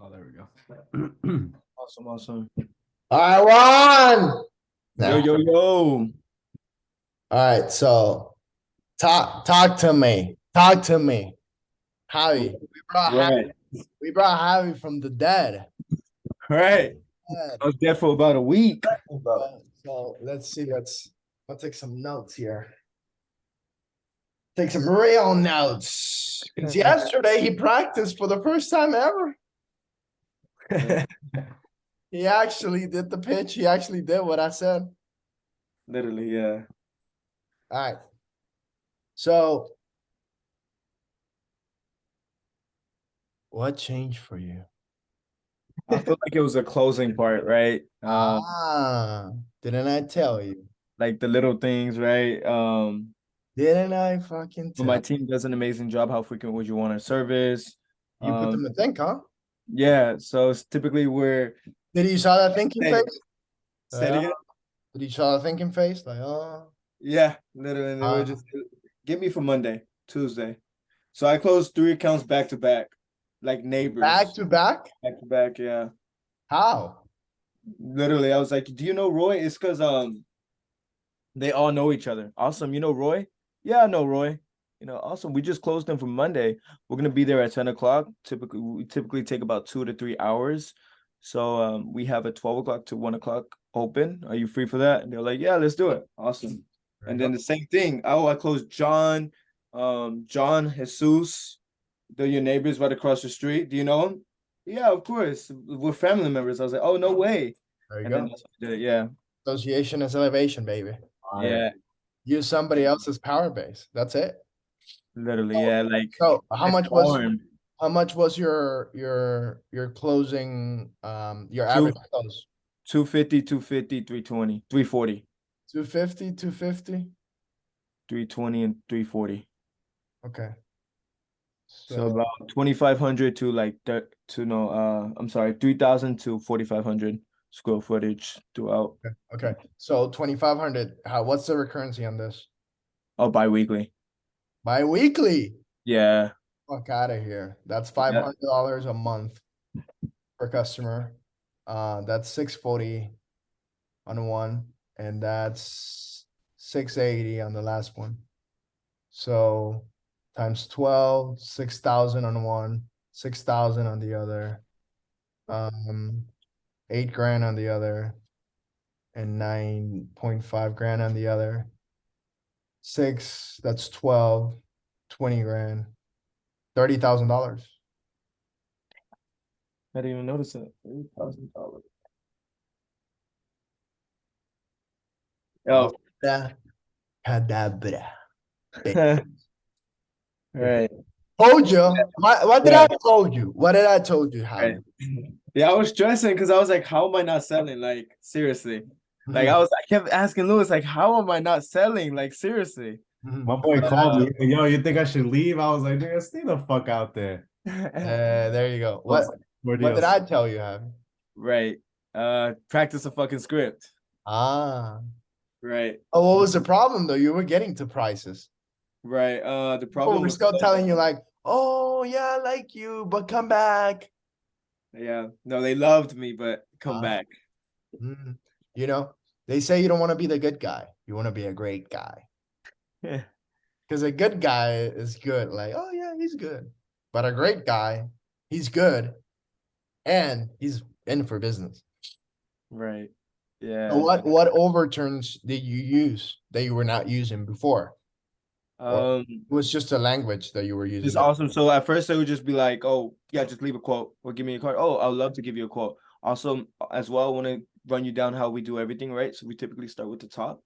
Oh, there we go. Awesome. All right, Juan. Yo, yo, yo. All right, so talk to me. Talk to me. Javi. Right. We brought Javi from the dead. Right. Dead. I was there for about a week. So let's see. I'll take some notes here. Take some real notes. Because yesterday he practiced for the first time ever. He actually did the pitch. He actually did what I said. Literally, yeah. All right. So what changed for you? I feel like it was a closing part, right? Didn't I tell you? Like the little things, right? Didn't I fucking When my tell team does an amazing job, how frequent would you want our service? you? You put them to think, huh? Yeah, so it's typically where Did you saw that thinking say, face? say it again. Did you saw the thinking face? Like, oh. Yeah, literally. They were just get me for Monday, Tuesday. So I closed 3 accounts back to back, like Back neighbors. to back? Back to back, yeah. How? Literally, I was like, "Do you know Roy?" It's because they all know each other. Awesome, you know Roy? Yeah, I know Roy. Awesome. We just closed them for Monday. We're gonna be there at 10 o'clock. We typically take about 2 to 3 hours. So we have a 12 o'clock to 1 o'clock open. Are you free for that? And they're like, yeah, let's do it. Awesome. And then the same thing. Oh, I closed John, John Jesus. They're your neighbors right across the street. Do you know them? Yeah, of course. We're family members. I was like, oh, no way. There you And then go. that's what I did it. Yeah. Association is elevation, baby. Yeah. Use somebody else's power base. That's it. Literally, yeah. Like So I farmed how much was your closing your two average close? 250, 250, 320, 340, 250, 250? 320, and 340. Okay. So So about 2,500 to like to no I'm sorry, 3,000 to 4,500 square footage throughout. okay. So 2,500. What's the recurrency on this? Oh, bi-weekly. Bi-weekly. Yeah. Fuck out of here. That's Yeah. $500 a month per customer. That's 640 on one, and that's 680 on the last one. So times 12, 6,000 on one, 6,000 on the other, 8 grand on the other, and 9.5 grand on the other. That's 12, 20 grand, $30,000. I didn't even notice it. $8,000. Oh. Cadabra. Right. Told you. What did Yeah. I told you? What did I told you, Right. Javi? Yeah, I was stressing because I was like, how am I not selling? Like, seriously. Like Mhm. I kept asking Lewis, like, how am I not selling? Like, seriously. My boy called me. Yo, you think I should leave? I was like, nigga, stay the fuck out there. There you go. What did Deals. I tell you, Javi? Right. Practice a fucking script. Ah. Right. Oh, what was the problem though? You were getting to prices. Right. The People problem were was still telling you like, oh yeah, I like you, but come back. yeah. No, they loved me, but come back. Mm. You know, they say you don't want to be the good guy. You want to be a great guy. Yeah. Because a good guy is good. Like, oh yeah, he's good. But a great guy, he's good and he's in for business. Right. So Yeah. what overturns did you use that you were not using before? Or it was just a language that you were It's using. awesome. So at first they would just be like, "Oh, yeah, just leave a quote or give me a card." Oh, I'd love to give you a quote. Also, as well, I want to run you down how we do everything, right? So we typically start with the top,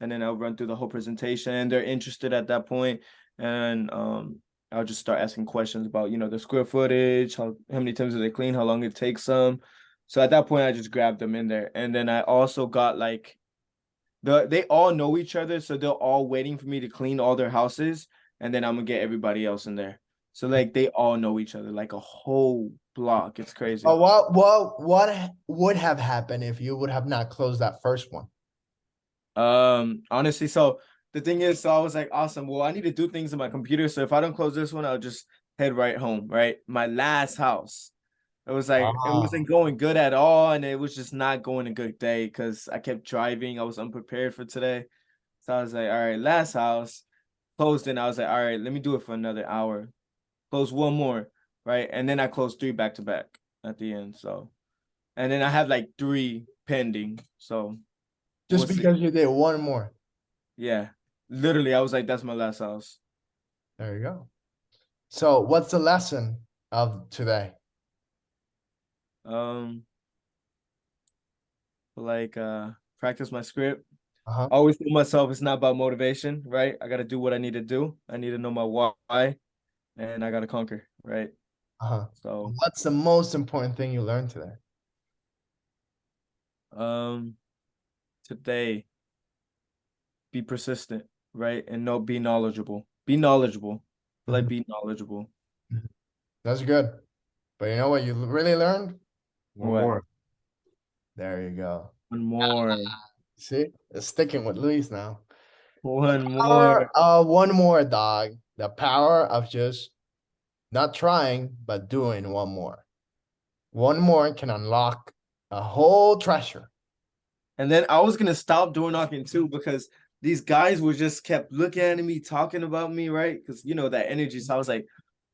and then I'll run through the whole presentation. And they're interested at that point, and I'll just start asking questions about the square footage, how many times do they clean, how long it takes them. So at that point, I just grabbed them in there, and then I also got like they all know each other, so they're all waiting for me to clean all their houses, and then I'm gonna get everybody else in there. So like they all know each other, like a whole block. It's crazy. What would have happened if you would have not closed that first one? Honestly, so the thing is, so I was like, awesome. Well, I need to do things on my computer. So if I don't close this one, I'll just head right home, right? My last house. It was like it Ah. wasn't going good at all, and it was just not going a good day because I kept driving. I was unprepared for today. So I was like, all right, last house closed in. I was like, all right, let me do it for another hour. Close one more, right? And then I closed 3 back to back at the end. So and then I had like 3 pending. So Just we'll see. because you did one more. Yeah. Literally, I was like, that's my last house. There you go. So what's the lesson of today? Um, like practice my script. Uh-huh. Always tell myself it's not about motivation, right? I gotta do what I need to do. I need to know my why, and I gotta conquer, right? Uh-huh. So, What's the most important thing you learned today? um, today, be persistent, right? And no, be knowledgeable. Be knowledgeable. Like be knowledgeable. That's good. But you know what you really learned? One What? more. There you go. One more. See, it's sticking with Luis now. One more. One more, dog. The power of just not trying, but doing one more. One more can unlock a whole treasure. And then I was gonna stop door knocking too because these guys were just kept looking at me, talking about me, right? Because you know that energy. So I was like,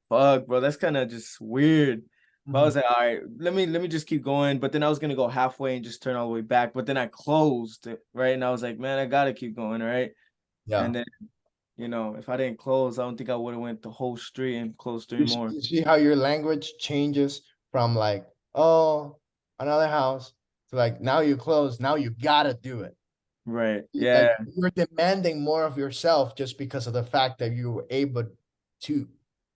fuck, bro, that's kind of just weird. But I was like, all right, let me just keep going. But then I was gonna go halfway and just turn all the way back. But then I closed it, right? And I was like, man, I gotta keep going, all right? Yeah. And then, if I didn't close, I don't think I would have went the whole street and closed 3 You more. you see how your language changes from like, oh, another house to like now you close, now you gotta do it. Right. Like Yeah. you're demanding more of yourself just because of the fact that you were able to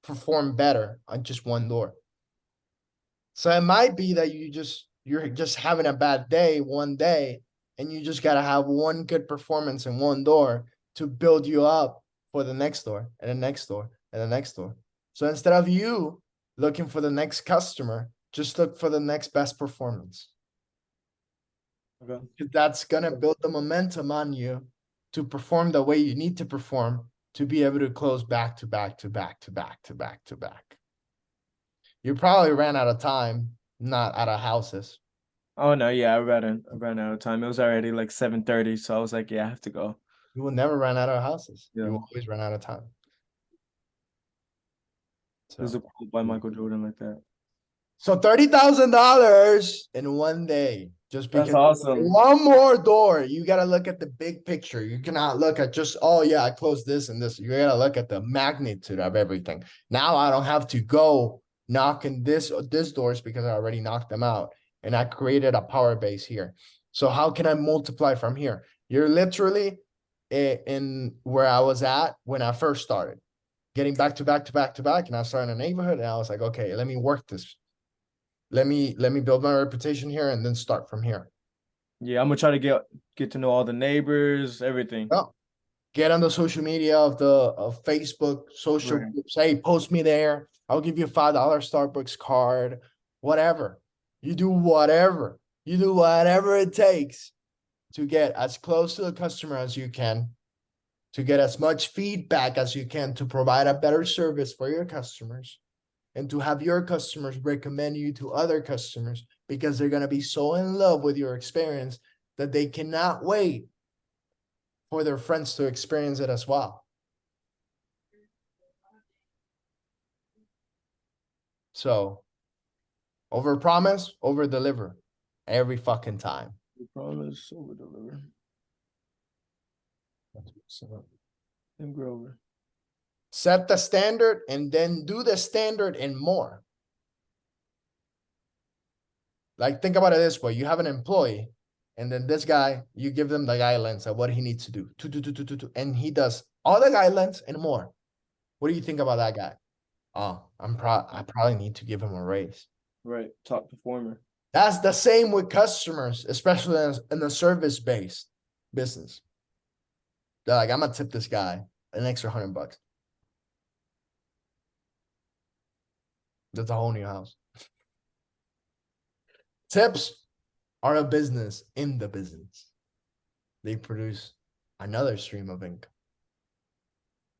perform better on just one door. So it might be that you're just having a bad day one day, and you just gotta have one good performance in one door to build you up for the next door and the next door and the next door. So instead of you looking for the next customer, just look for the next best performance. Okay. That's gonna build the momentum on you to perform the way you need to perform to be able to close back to back to back to back to back to back. You probably ran out of time, not out of houses. Oh no, yeah, I ran out of time. It was already like 7:30, so I was like, yeah, I have to go. You will never run out of houses. Yeah. You will always run out of time. There's a So, quote by Michael Jordan like that. so $30,000 in one day, just That's because awesome. one more door. You gotta look at the big picture. You cannot look at just, oh yeah, I closed this and this. You gotta look at the magnitude of everything. Now I don't have to go knocking this doors because I already knocked them out, and I created a power base here. So how can I multiply from here? You're literally in where I was at when I first started, getting back to back to back to back, and I started in a neighborhood, and I was like, okay, let me work this. Let me build my reputation here and then start from here. Yeah, I'm gonna try to get to know all the neighbors, everything. Oh, get on the social media of Facebook, social Right. groups. Hey, post me there. I'll give you a $5 Starbucks card, whatever. You do whatever. You do whatever it takes to get as close to the customer as you can, to get as much feedback as you can, to provide a better service for your customers, and to have your customers recommend you to other customers because they're going to be so in love with your experience that they cannot wait for their friends to experience it as well. So, over promise, over deliver every fucking time. We promise over deliver. And Grover. Set the standard and then do the standard and more. Like, think about it this way: you have an employee, and then this guy, you give them the guidelines of what he needs to do, and he does all the guidelines and more. What do you think about that guy? Oh, I probably need to give him a raise. Right. Top performer. That's the same with customers, especially in the service-based business. They're like, I'm gonna tip this guy an extra $100. That's a whole new house. Tips are a business in the business. They produce another stream of income,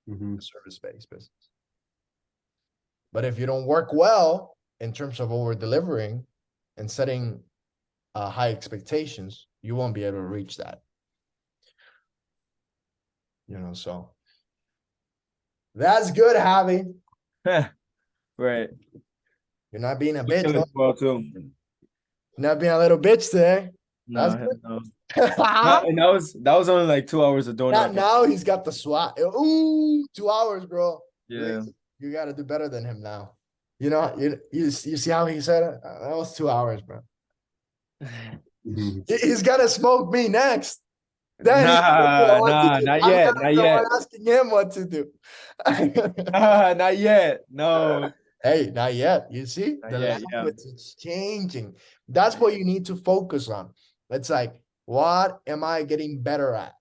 Mhm. service-based business. But if you don't work well in terms of over delivering and setting high expectations, you won't be able to reach that. So that's good, Javi. Right. You're not being a I'm bitch. feeling Huh? well too. You're not being a little bitch today. That's No, good. no. And that was only like 2 hours of door Not knocking. now he's got the SWAT. Ooh, 2 hours, bro. Yeah. You got to do better than him now. You see how he said it? That was 2 hours, bro. He's gonna smoke me next. Then Not yet. I'm the one asking him what to do. Not yet. No. Hey, not yet. You see, Not the yet, yeah. language is changing. That's what you need to focus on. It's like, what am I getting better at?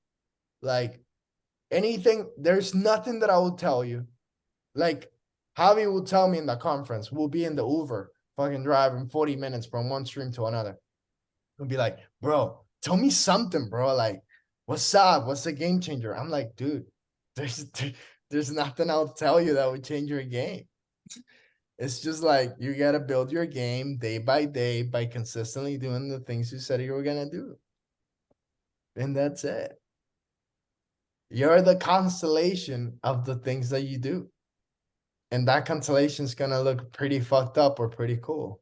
Like anything, there's nothing that I will tell you. Like Javi will tell me in the conference, we'll be in the Uber, fucking driving 40 minutes from one stream to another. He'll be like, bro, tell me something, bro. Like, what's up? What's the game changer? I'm like, dude, there's nothing I'll tell you that would change your game. It's just like you gotta build your game day by day by consistently doing the things you said you were gonna do. And that's it. You're the constellation of the things that you do. And that constellation is gonna look pretty fucked up or pretty cool.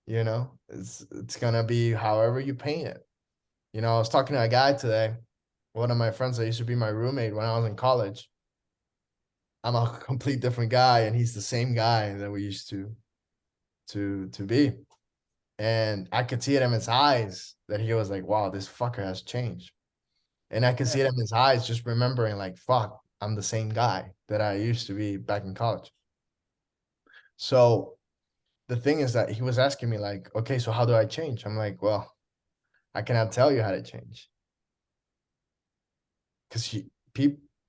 It's gonna be however you paint it. I was talking to a guy today, one of my friends that used to be my roommate when I was in college. I'm a complete different guy, and he's the same guy that we used to be. And I could see it in his eyes that he was like, wow, this fucker has changed. And I could see it in his eyes just remembering like, fuck, I'm the same guy that I used to be back in college. So the thing is that he was asking me like, okay, so how do I change? I'm like, well, I cannot tell you how to change. Because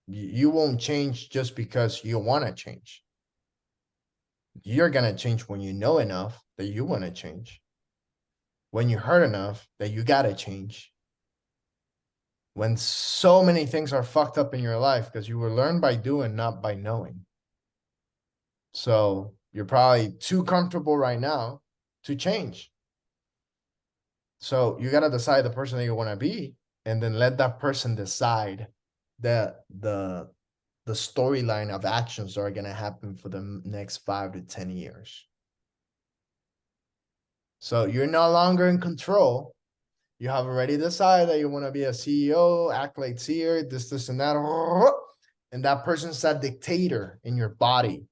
you won't change just because you want to change. You're going to change when you know enough that you want to change. When you heard enough that you got to change. When so many things are fucked up in your life because you were learned by doing, not by knowing. So you're probably too comfortable right now to change. So you got to decide the person that you want to be, and then let that person decide the storyline of actions that are going to happen for the next 5 to 10 years. So you're no longer in control. You have already decided that you want to be a CEO, act like CEO, this, and that. And that person's a dictator in your body.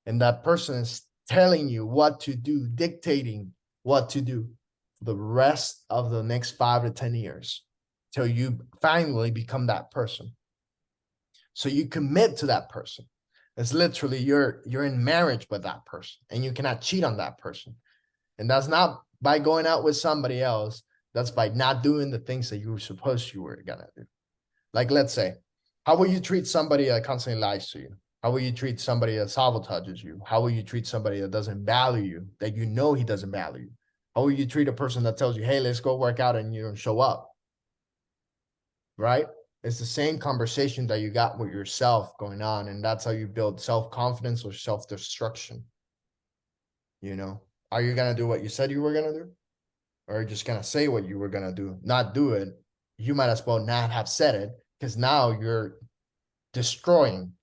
And that person is telling you what to do, dictating what to do for the rest of the next 5 to 10 years till you finally become that person. So you commit to that person. It's literally you're in marriage with that person, and you cannot cheat on that person. And that's not by going out with somebody else. That's by not doing the things that you were supposed you were gonna do. Like, let's say, how will you treat somebody that constantly lies to you? How will you treat somebody that sabotages you? How will you treat somebody that doesn't value you, that you know he doesn't value you? How will you treat a person that tells you, hey, let's go work out, and you don't show up? Right? It's the same conversation that you got with yourself going on, and that's how you build self-confidence or self-destruction. Are you going to do what you said you were going to do? Or are you just going to say what you were going to do, not do it? You might as well not have said it, because now you're destroying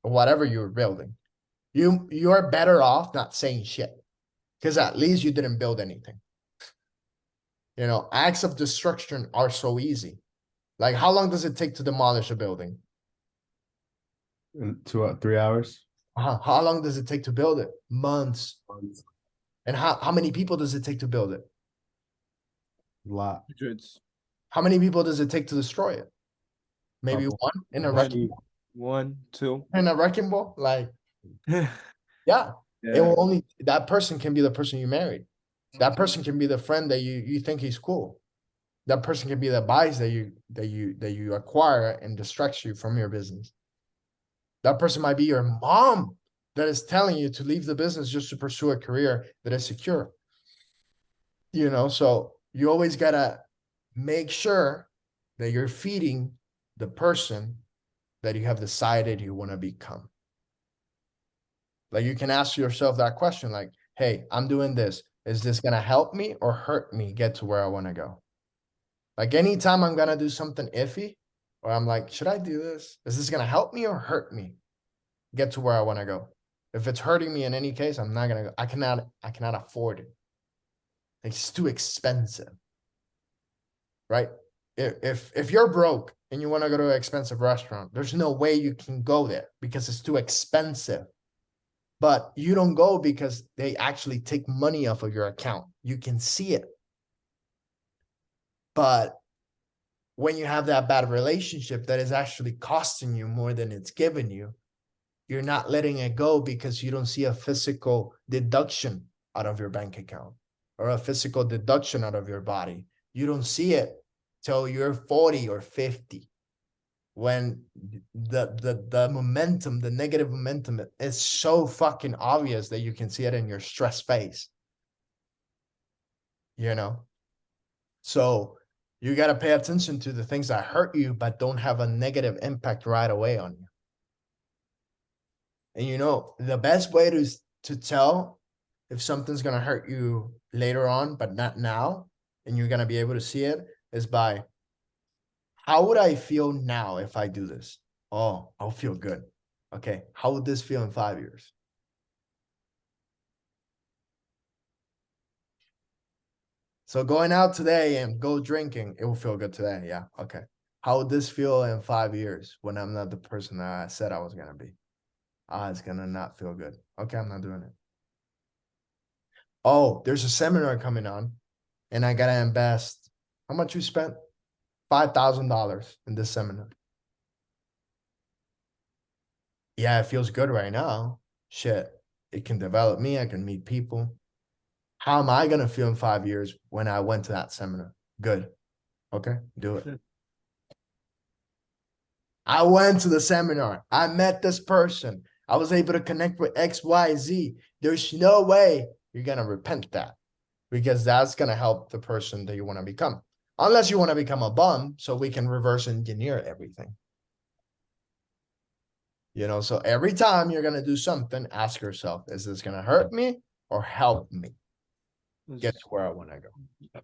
whatever you're building. You're better off not saying shit, because at least you didn't build anything. Acts of destruction are so easy. Like, how long does it take to demolish a building? 3 hours. How long does it take to build it? Months. And how many people does it take to build it? A lot. Hundreds. How many people does it take to destroy it? Maybe Couple. one in a wrecking ball. 1, 2. In a wrecking ball? Like, yeah. It will only, that person can be the person you married. That person can be the friend that you think he's cool. That person can be the advice that you acquire and distracts you from your business. That person might be your mom that is telling you to leave the business just to pursue a career that is secure. So you always gotta make sure that you're feeding the person that you have decided you want to become. Like you can ask yourself that question, like, hey, I'm doing this. Is this gonna help me or hurt me get to where I want to go? Like anytime I'm gonna do something iffy, or I'm like, should I do this? Is this gonna help me or hurt me get to where I want to go? If it's hurting me in any case, I'm not gonna go. I cannot afford it. It's too expensive. Right? If you're broke and you want to go to an expensive restaurant, there's no way you can go there because it's too expensive. But you don't go because they actually take money off of your account. You can see it. But when you have that bad relationship that is actually costing you more than it's giving you, you're not letting it go because you don't see a physical deduction out of your bank account or a physical deduction out of your body. You don't see it till you're 40 or 50 when the momentum, the negative momentum is so fucking obvious that you can see it in your stress face. You know? So you got to pay attention to the things that hurt you, but don't have a negative impact right away on you. And you know, the best way to tell if something's going to hurt you later on, but not now, and you're going to be able to see it is by, how would I feel now if I do this? Oh, I'll feel good. Okay. How would this feel in 5 years? So going out today and go drinking, it will feel good today. Yeah. Okay. How would this feel in 5 years when I'm not the person that I said I was going to be? It's going to not feel good. Okay. I'm not doing it. Oh, there's a seminar coming on and I got to invest. How much you spent? $5,000 in this seminar. Yeah, it feels good right now. Shit, it can develop me. I can meet people. How am I going to feel in 5 years when I went to that seminar? Good. Okay, do it. I went to the seminar. I met this person. I was able to connect with X, Y, Z. There's no way you're going to repent that because that's going to help the person that you want to become. Unless you want to become a bum, so we can reverse engineer everything. You know, so every time you're going to do something, ask yourself, is this going to hurt me or help me get to where I want to go?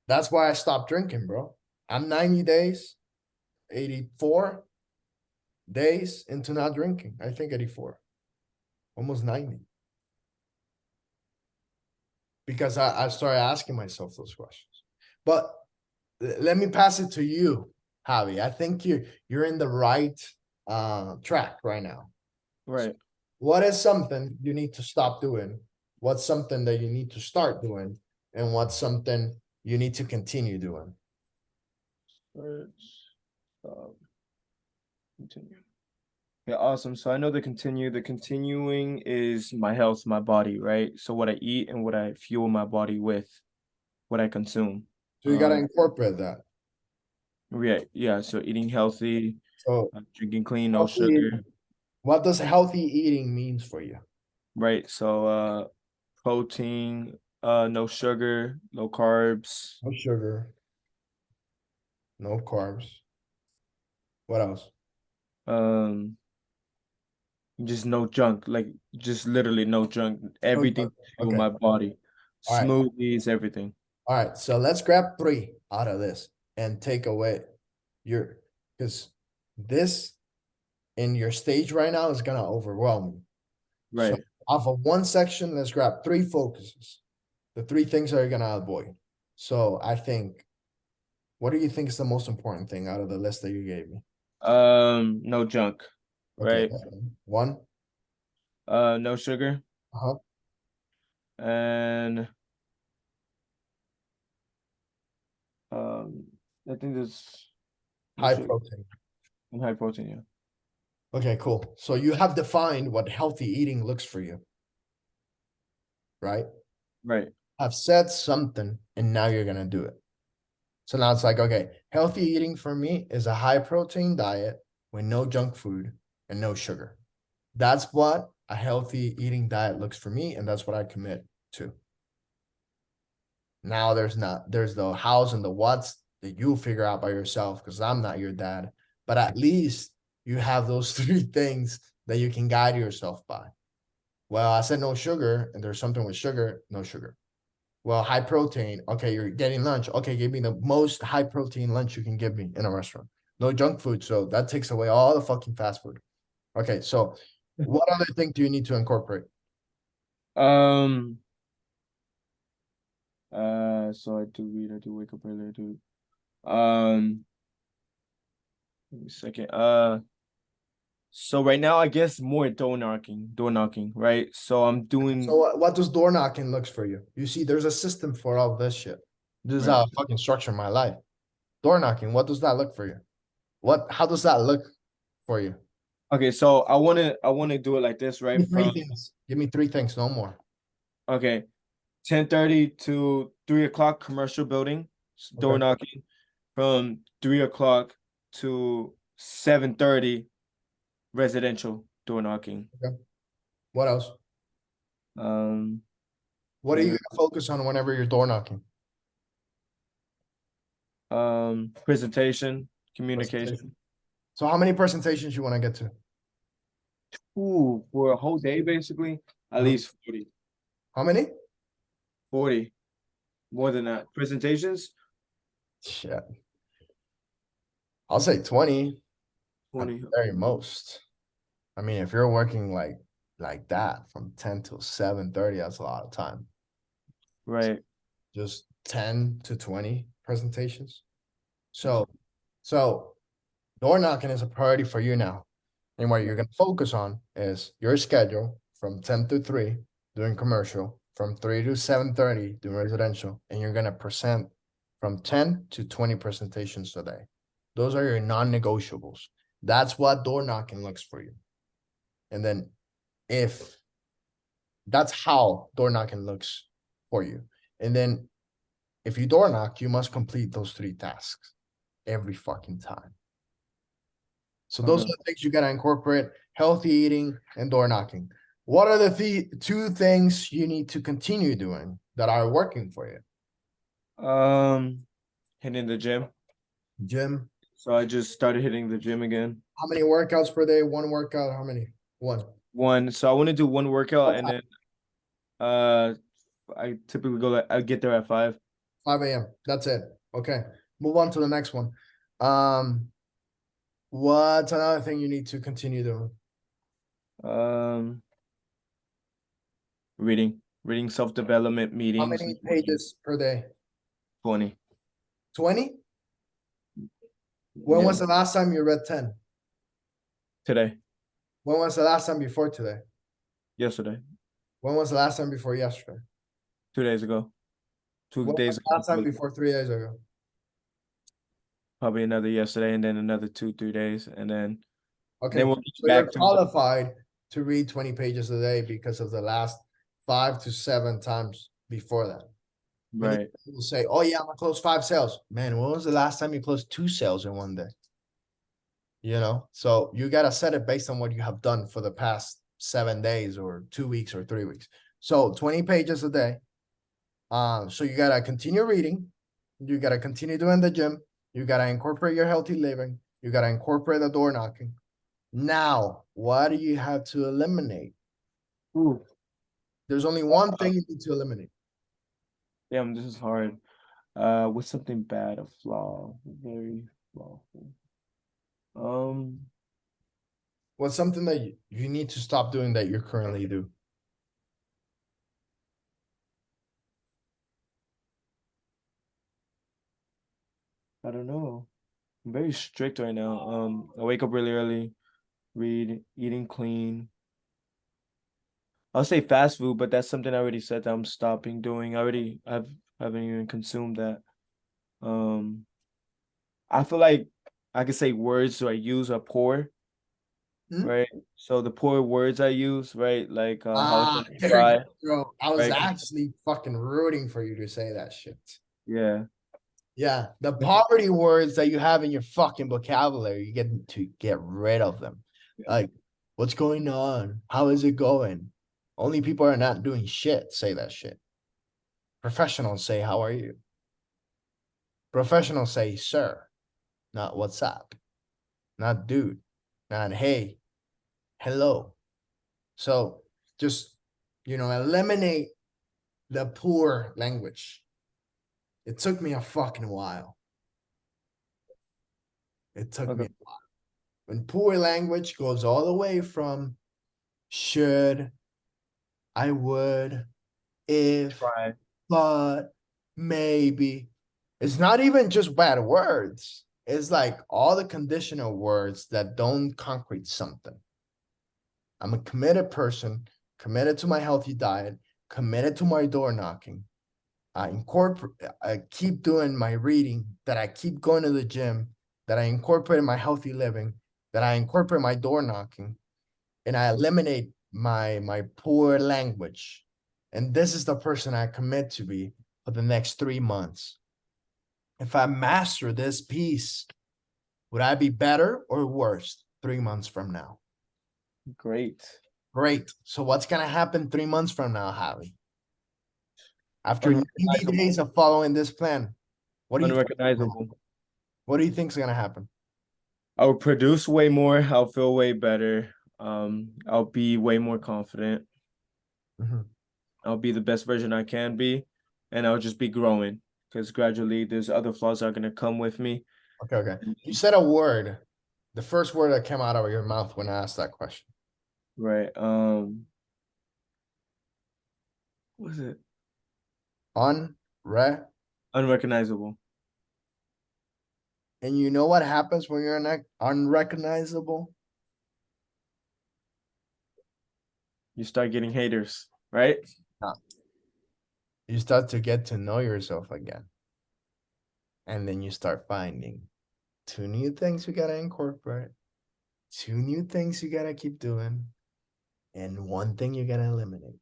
That's why I stopped drinking, bro. I'm 90 days, 84 days into not drinking. I think 84, almost 90. Because I started asking myself those questions. But let me pass it to you, Javi. I think you're in the right track right now. Right. What is something you need to stop doing? What's something that you need to start doing? And what's something you need to continue doing? Continue. Yeah, awesome. So I know the continuing is my health, my body, right? So what I eat and what I fuel my body with, what I consume. So you got to incorporate that. Yeah. So eating healthy, So drinking clean, no healthy, sugar. what does healthy eating means for you? Right. So protein, no sugar, no carbs. No sugar, no carbs. What else? Just no junk, like just literally no junk. Everything to fuel Okay. my body. All right. Smoothies, everything. All right, so let's grab 3 out of this and take away because this in your stage right now is gonna overwhelm you. Right. So off of one section, let's grab 3 focuses. The 3 things that you're gonna avoid. So I think, what do you think is the most important thing out of the list that you gave me? No junk. Okay, Right. 1. No sugar. Uh-huh. And I think there's High protein. and high protein, yeah. Okay, cool. So you have defined what healthy eating looks for you, right? Right. I've said something and now you're gonna do it. So now it's like, okay, healthy eating for me is a high protein diet with no junk food and no sugar. That's what a healthy eating diet looks for me, and that's what I commit to. Now there's the hows and the whats that you figure out by yourself because I'm not your dad, but at least you have those 3 things that you can guide yourself by. Well, I said no sugar, and there's something with sugar, no sugar. Well, high protein. Okay, you're getting lunch. Okay, give me the most high protein lunch you can give me in a restaurant. No junk food, so that takes away all the fucking fast food. Okay, so what other thing do you need to incorporate? Um. So I do read. I do wake up early. I do. Give me a second. So right now, I guess more door knocking, right? So I'm doing. So what does door knocking looks for you? You see, there's a system for all this shit. This is Right. how I fucking structure my life. Door knocking, what does that look for you? How does that look for you? Okay, so I wanna do it like this, right? Give me three From things. Give me three things, no more. okay, 10:30 to 3 o'clock, commercial building, door Okay. knocking. From 3 o'clock to 7:30, residential door knocking. What else? Um, What are you and, gonna focus on whenever you're door knocking? presentation, communication. Presentation. So how many presentations you want to get to? Ooh, for a whole day, basically, at least 40. How many? 40. More than that. Presentations, Shit. I'll say 20 at 20. the very most. I mean, if you're working like that from 10 till 7:30, that's a lot of time. Right. Just 10 to 20 presentations. So door knocking is a priority for you now. And what you're gonna focus on is your schedule from 10 to 3 doing commercial, from 3 to 7:30 doing residential, and you're gonna present from 10 to 20 presentations a day. Those are your non-negotiables. That's what door knocking looks for you. And then if that's how door knocking looks for you. And then if you door knock, you must complete those 3 tasks every fucking time. So those are Okay. the things you gotta incorporate: healthy eating and door knocking. What are the 2 things you need to continue doing that are working for you? Hitting the gym. Gym. So I just started hitting the gym again. How many workouts per day? 1 workout? How many? 1. One. So I want to do one workout and then I typically I get there at 5. 5 a.m. That's it. Okay. Move on to the next one. What's another thing you need to continue doing? Reading self-development How meetings. many pages per day? 20. 20? When Yeah. was the last time you read 10? Today. When was the last time before today? Yesterday. When was the last time before yesterday? 2 days ago. 2 When days was the last time ago. before 3 days ago? Probably another yesterday and then another 2-3 days and then Okay, we'll so get you're back to qualified to read 20 pages a day because of the last 5 to 7 times before that. Many right. people say, "Oh yeah, I'm gonna close 5 sales." Man, when was the last time you closed 2 sales in one day? You know, so you gotta set it based on what you have done for the past 7 days or 2 weeks or 3 weeks. So 20 pages a day. So you gotta continue reading, you gotta continue doing the gym, you gotta incorporate your healthy living, you gotta incorporate the door knocking. Now, what do you have to eliminate? Ooh, There's only one thing you need to eliminate. damn, this is hard. What's something bad, a flaw, very flawful. What's something that you need to stop doing that you currently do? I don't know. I'm very strict right now. I wake up really early, read, eating clean. I'll say fast food, but that's something I already said that I'm stopping doing. Haven't even consumed that. Um, I feel like I could say words I use are poor, Hmm? right? So the poor words I use, right? Like how Ah, to there try, you go. I was right? actually fucking rooting for you to say that shit. Yeah. Yeah, the poverty words that you have in your fucking vocabulary, you get to get rid of them. Like, what's going on? How is it going? Only people are not doing shit say that shit. Professionals say, "How are you?" Professionals say, "Sir," not "What's up," not "Dude," not "Hey," "Hello." So just eliminate the poor language. It took me a fucking while. It took me Okay. a while. When poor language goes all the way from should, I would, if, Right. but, maybe. It's not even just bad words. It's like all the conditional words that don't concrete something. I'm a committed person, committed to my healthy diet, committed to my door knocking. I keep doing my reading, that I keep going to the gym, that I incorporate my healthy living, that I incorporate my door knocking, and I eliminate my poor language. And this is the person I commit to be for the next 3 months. If I master this piece, would I be better or worse 3 months from now? Great. Great. So what's gonna happen 3 months from now, Javi? After 90 Unrecognizable. days of following this plan, what do you think? Unrecognizable. What do you think is gonna happen? I'll produce way more. I'll feel way better. I'll be way more confident. Mhm. I'll be the best version I can be, and I'll just be growing because gradually there's other flaws that are gonna come with me. Okay. You said a word, the first word that came out of your mouth when I asked that question. Right. What was it? Unre. Unrecognizable. And you know what happens when you're unrecognizable? You start getting haters, right? You start to get to know yourself again. And then you start finding 2 new things you gotta incorporate, 2 new things you gotta keep doing, and 1 thing you gotta eliminate.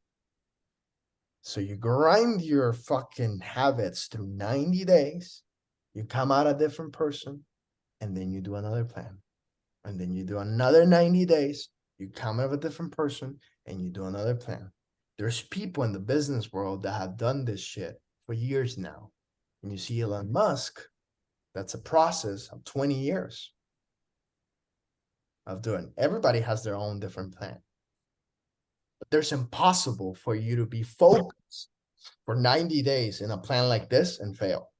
So you grind your fucking habits through 90 days, you come out a different person, and then you do another plan. And then you do another 90 days, you come out of a different person, and you do another plan. There's people in the business world that have done this shit for years now. And you see Elon Musk, that's a process of 20 years of doing. Everybody has their own different plan. But there's impossible for you to be focused for 90 days in a plan like this and fail.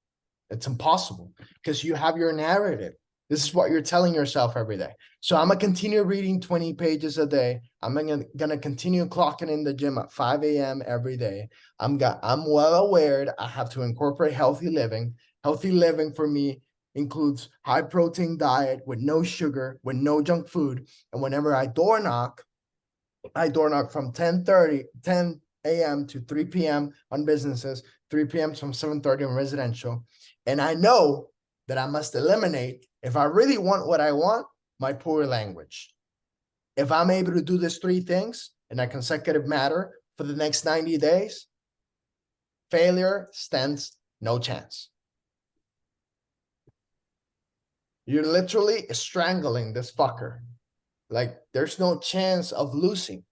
It's impossible because you have your narrative. This is what you're telling yourself every day. So I'm gonna continue reading 20 pages a day. I'm gonna continue clocking in the gym at 5 a.m. every day. I'm well aware that I have to incorporate healthy living. Healthy living for me includes high protein diet with no sugar, with no junk food. And whenever I door knock from 10 a.m. to 3 p.m. on businesses, 3 p.m. from 7:30 on residential. And I know that I must eliminate, if I really want what I want, my poor language. If I'm able to do these 3 things in a consecutive manner for the next 90 days, failure stands no chance. You're literally strangling this fucker. Like, there's no chance of losing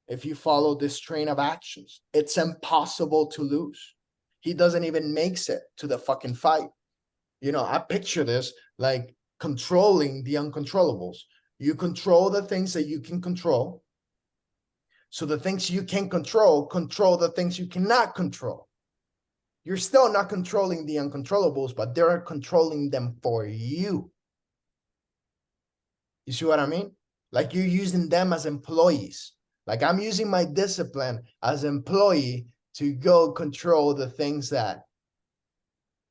if you follow this train of actions. It's impossible to lose. He doesn't even makes it to the fucking fight. I picture this like controlling the uncontrollables. You control the things that you can control. So the things you can control the things you cannot control. You're still not controlling the uncontrollables, but they're controlling them for you. You see what I mean? Like, you're using them as employees. Like, I'm using my discipline as an employee to go control the things that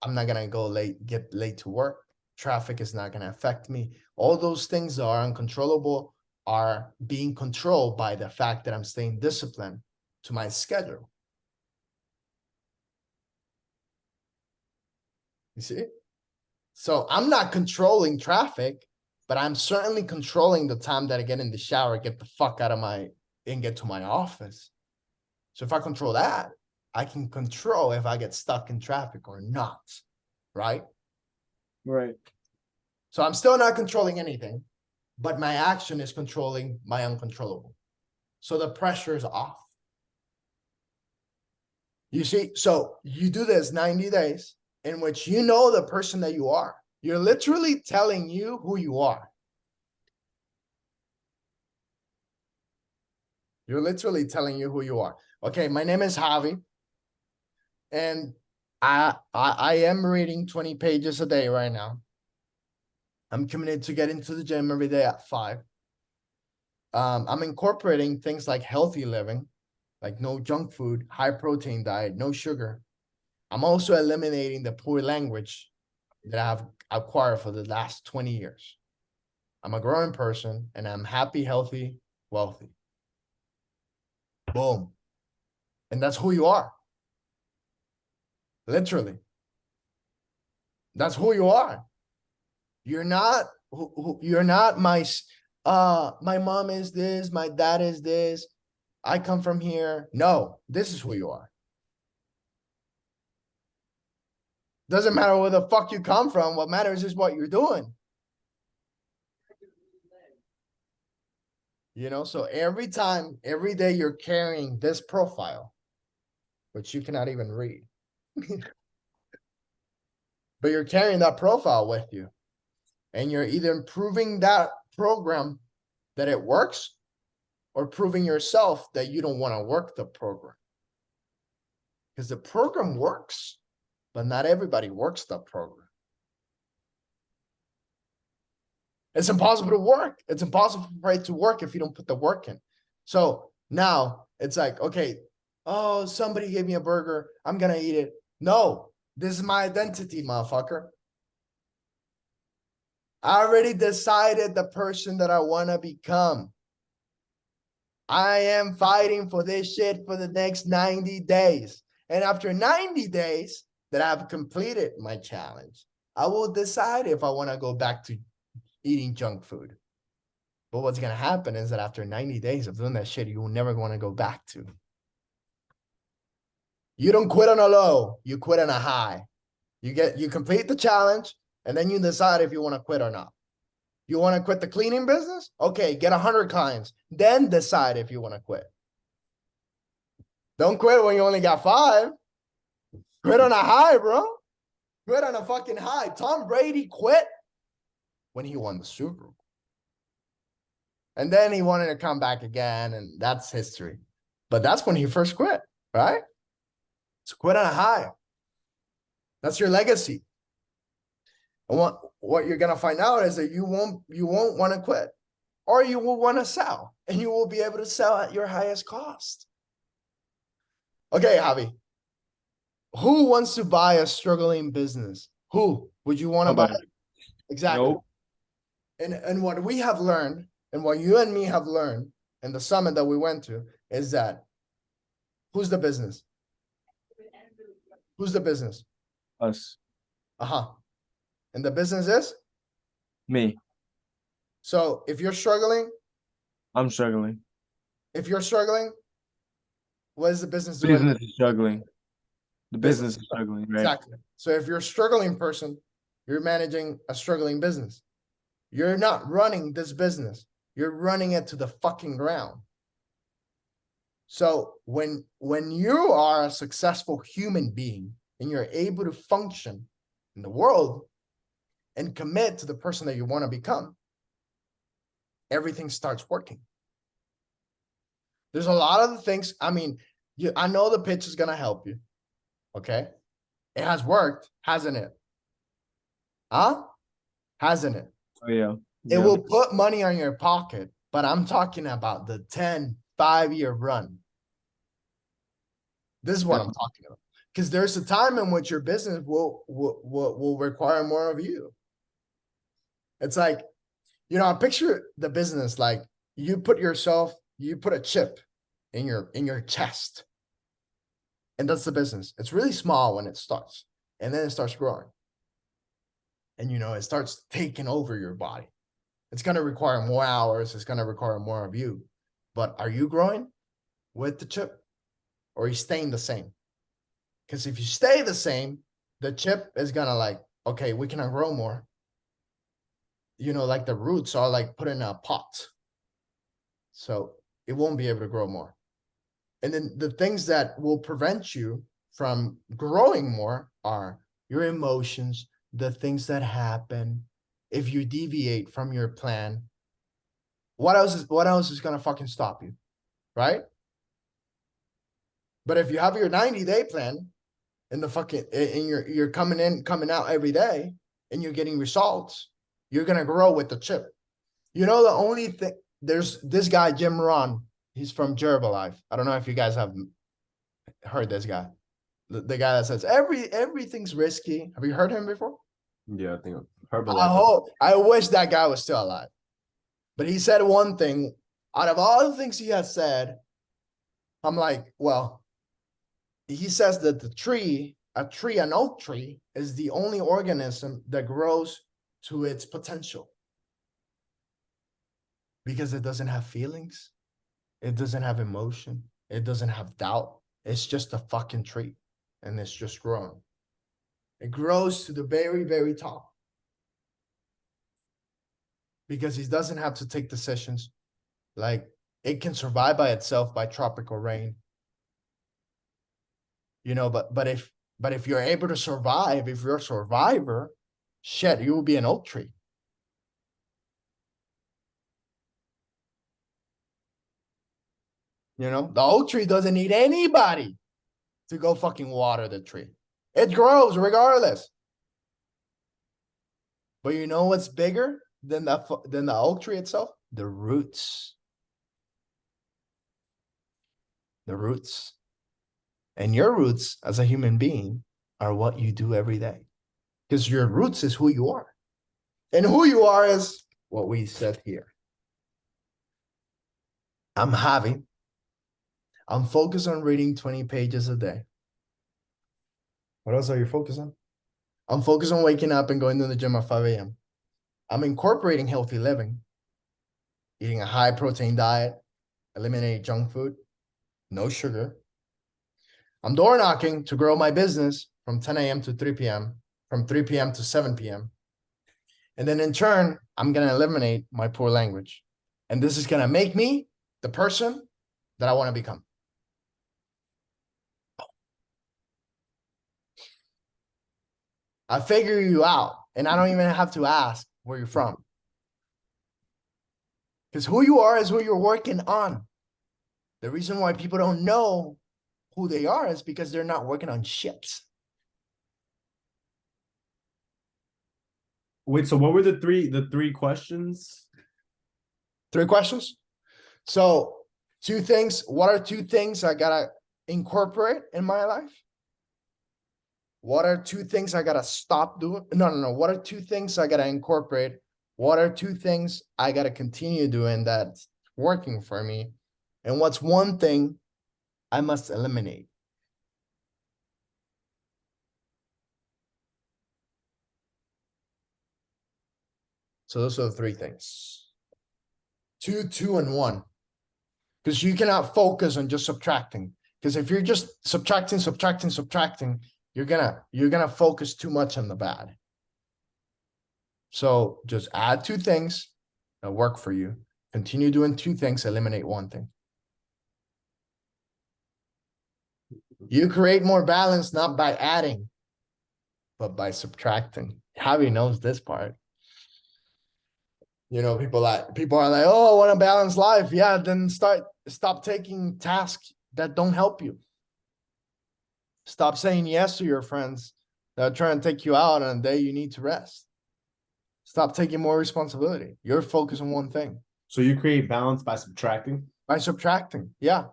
I'm not going to get late to work. Traffic is not going to affect me. All those things that are uncontrollable are being controlled by the fact that I'm staying disciplined to my schedule. You see? So I'm not controlling traffic, but I'm certainly controlling the time that I get in the shower, get the fuck out of and get to my office. So if I control that, I can control if I get stuck in traffic or not, right? Right. So I'm still not controlling anything, but my action is controlling my uncontrollable. So the pressure is off. You see, so you do this 90 days in which you know the person that you are. You're literally telling you who you are. You're literally telling you who you are. Okay, my name is Javi. And I am reading 20 pages a day right now. I'm committed to get into the gym every day at 5. I'm incorporating things like healthy living, like no junk food, high protein diet, no sugar. I'm also eliminating the poor language that I've acquired for the last 20 years. I'm a growing person and I'm happy, healthy, wealthy. Boom. And that's who you are. Literally. That's who you are. You're not you're not my mom is this, my dad is this, I come from here. No, this is who you are. Doesn't matter where the fuck you come from. What matters is what you're doing. You know, so every day you're carrying this profile, which you cannot even read. But you're carrying that profile with you. And you're either improving that program that it works or proving yourself that you don't want to work the program. Because the program works, but not everybody works the program. It's impossible to work. It's impossible for it to work if you don't put the work in. So now it's like, okay, oh, somebody gave me a burger. I'm going to eat it. No, this is my identity, motherfucker. I already decided the person that I want to become. I am fighting for this shit for the next 90 days. And after 90 days that I've completed my challenge, I will decide if I want to go back to eating junk food. But what's going to happen is that after 90 days of doing that shit, you will never want to go back to. You don't quit on a low, you quit on a high. You complete the challenge, and then you decide if you want to quit or not. You want to quit the cleaning business? Okay, get 100 clients. Then decide if you want to quit. Don't quit when you only got 5. Quit on a high, bro. Quit on a fucking high. Tom Brady quit when he won the Super Bowl. And then he wanted to come back again, and that's history. But that's when he first quit, right? So quit on a high. That's your legacy. And what you're gonna find out is that you won't want to quit, or you will want to sell, and you will be able to sell at your highest cost. Okay, Javi. Who wants to buy a struggling business? Who would you want to buy? Exactly. Nope. And what we have learned, and what you and me have learned in the summit that we went to, is that who's the business? Who's the business? Us. And the business is? Me. So if you're struggling, I'm struggling. if you're struggling, what is the business doing? Business is struggling. The business is struggling, right? Exactly. So if you're a struggling person, you're managing a struggling business. You're not running this business. You're running it to the fucking ground. So when you are a successful human being and you're able to function in the world and commit to the person that you want to become, everything starts working. There's a lot of the things, I mean, I know the pitch is going to help you. Okay. It has worked, hasn't it? Huh? Hasn't it? Oh, yeah. It will put money on your pocket, but I'm talking about the 5-year run. This is what I'm talking about. Because there's a time in which your business will require more of you. It's like, you know, I picture the business like you put a chip in your chest. And that's the business. It's really small when it starts. And then it starts growing. And, you know, it starts taking over your body. It's going to require more hours. It's going to require more of you. But are you growing with the chip? Or are you staying the same? Because if you stay the same, the chip is going to like, okay, we cannot grow more. You know, like the roots are like put in a pot. So it won't be able to grow more. And then the things that will prevent you from growing more are your emotions, the things that happen. If you deviate from your plan, what else is going to fucking stop you? Right? But if you have your 90-day plan and you're coming out every day and you're getting results, you're gonna grow with the chip. You know, the only thing, there's this guy, Jim Rohn, he's from Herbalife. I don't know if you guys have heard this guy. The guy that says everything's risky. Have you heard him before? Yeah, I think Herbalife. I wish that guy was still alive. But he said one thing. Out of all the things he has said, I'm like, well, he says that an oak tree is the only organism that grows to its potential. Because it doesn't have feelings. It doesn't have emotion. It doesn't have doubt. It's just a fucking tree. And it's just growing. It grows to the very, very top. Because he doesn't have to take decisions. Like, it can survive by itself by tropical rain. You know, but if you're able to survive, if you're a survivor, shit, you will be an oak tree. You know, the oak tree doesn't need anybody to go fucking water the tree. It grows regardless. But you know what's bigger than the oak tree itself? The roots. The roots. And your roots as a human being are what you do every day. Because your roots is who you are. And who you are is what we said here. I'm focused on reading 20 pages a day. What else are you focused on? I'm focused on waking up and going to the gym at 5 a.m. I'm incorporating healthy living, eating a high protein diet, eliminating junk food, no sugar. I'm door knocking to grow my business from 10 a.m. to 3 p.m., from 3 p.m. to 7 p.m. And then in turn, I'm going to eliminate my poor language. And this is going to make me the person that I want to become. I figure you out, and I don't even have to ask where you're from. Because who you are is who you're working on. The reason why people don't know who they are is because they're not working on ships. Wait, so what were the three questions? 3 questions. So 2 things. What are 2 things I gotta incorporate in my life? What are 2 things I gotta stop doing? No. What are 2 things I gotta incorporate? What are 2 things I gotta continue doing that's working for me? And what's 1 thing I must eliminate? So those are the 3 things. 2, 2, and 1. Because you cannot focus on just subtracting. Because if you're just subtracting, you're gonna focus too much on the bad. So just add 2 things that work for you. Continue doing 2 things, eliminate 1 thing. You create more balance not by adding, but by subtracting. Javi knows this part. You know, people are like, oh, I want a balanced life. Yeah, then stop taking tasks that don't help you. Stop saying yes to your friends that are trying to take you out on a day you need to rest. Stop taking more responsibility. You're focused on 1 thing. So you create balance by subtracting? By subtracting, yeah.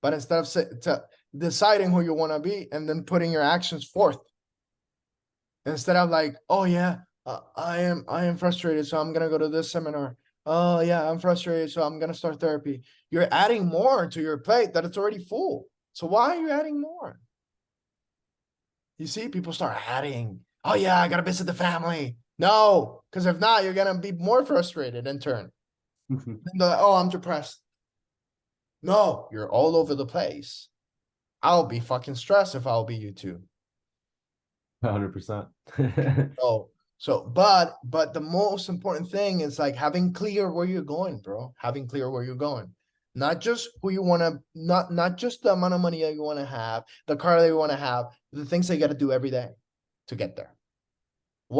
But instead of deciding who you want to be and then putting your actions forth. Instead of like, oh yeah, I am frustrated, so I'm gonna go to this seminar. Oh yeah, I'm frustrated, so I'm gonna start therapy. You're adding more to your plate that it's already full. So why are you adding more? You see, people start adding. Oh yeah, I gotta visit the family. No, because if not, you're gonna be more frustrated in turn. And they're like, oh, I'm depressed. No, you're all over the place. I'll be fucking stressed if I'll be you too. 100%. But the most important thing is like having clear where you're going, bro. Having clear where you're going. Not just who you want to, not just the amount of money that you want to have, the car that you want to have, the things that you got to do every day to get there.